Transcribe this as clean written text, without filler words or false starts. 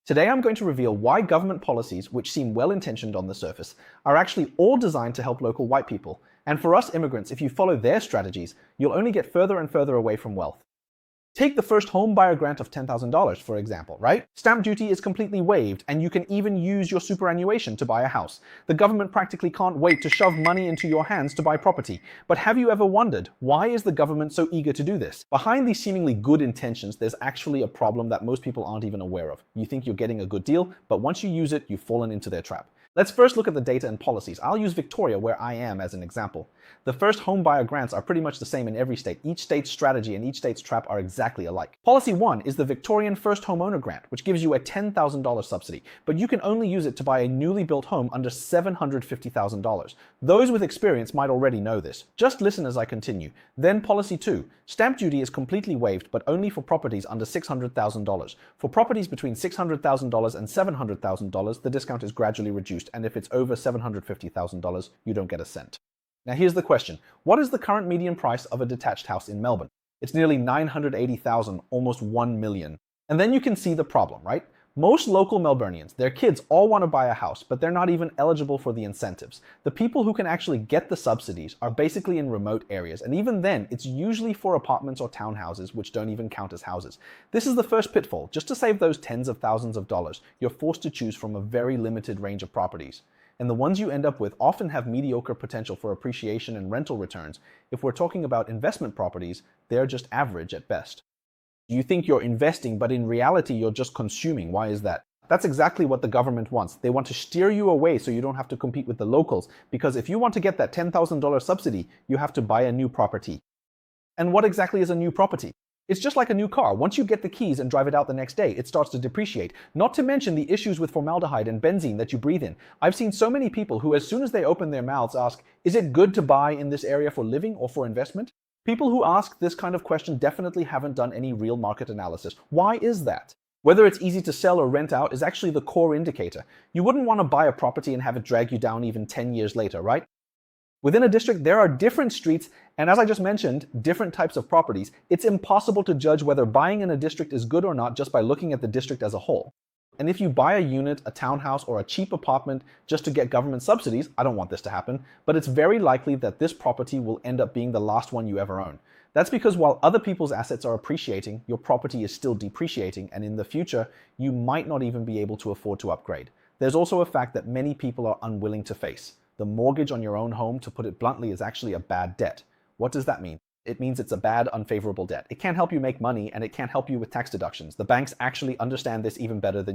Today I'm going to reveal why government policies, which seem well-intentioned on the surface, are actually all designed to help local white people. And for us immigrants, if you follow their strategies, you'll only get further and further away from wealth. Take the first home buyer grant of $10,000, for example, right? Stamp duty is completely waived, and you can even use your superannuation to buy a house. The government practically can't wait to shove money into your hands to buy property. But have you ever wondered, why is the government so eager to do this? Behind these seemingly good intentions, there's actually a problem that most people aren't even aware of. You think you're getting a good deal, but once you use it, you've fallen into their trap. Let's first look at the data and policies. I'll use Victoria, where I am, as an example. The first home buyer grants are pretty much the same in every state. Each state's strategy and each state's trap are exactly alike. Policy 1 is the Victorian First Homeowner Grant, which gives you a $10,000 subsidy, but you can only use it to buy a newly built home under $750,000. Those with experience might already know this. Just listen as I continue. Then Policy 2. Stamp duty is completely waived, but only for properties under $600,000. For properties between $600,000 and $700,000, the discount is gradually reduced, and if it's over $750,000, you don't get a cent. Now here's the question. What is the current median price of a detached house in Melbourne? It's nearly $980,000, almost $1 million. And then you can see the problem, right? Most local Melburnians, their kids all want to buy a house, but they're not even eligible for the incentives. The people who can actually get the subsidies are basically in remote areas, and even then, it's usually for apartments or townhouses, which don't even count as houses. This is the first pitfall. Just to save those tens of thousands of dollars, you're forced to choose from a very limited range of properties. And the ones you end up with often have mediocre potential for appreciation and rental returns. If we're talking about investment properties, they're just average at best. You think you're investing, but in reality, you're just consuming. Why is that? That's exactly what the government wants. They want to steer you away so you don't have to compete with the locals, because if you want to get that $10,000 subsidy, you have to buy a new property. And what exactly is a new property? It's just like a new car. Once you get the keys and drive it out the next day, it starts to depreciate. Not to mention the issues with formaldehyde and benzene that you breathe in. I've seen so many people who, as soon as they open their mouths, ask, is it good to buy in this area for living or for investment? People who ask this kind of question definitely haven't done any real market analysis. Why is that? Whether it's easy to sell or rent out is actually the core indicator. You wouldn't want to buy a property and have it drag you down even 10 years later, right? Within a district, there are different streets, and as I just mentioned, different types of properties. It's impossible to judge whether buying in a district is good or not just by looking at the district as a whole. And if you buy a unit, a townhouse, or a cheap apartment just to get government subsidies, I don't want this to happen, but it's very likely that this property will end up being the last one you ever own. That's because while other people's assets are appreciating, your property is still depreciating, and in the future, you might not even be able to afford to upgrade. There's also a fact that many people are unwilling to face. The mortgage on your own home, to put it bluntly, is actually a bad debt. What does that mean? It means it's a bad, unfavorable debt. It can't help you make money, and it can't help you with tax deductions. The banks actually understand this even better than you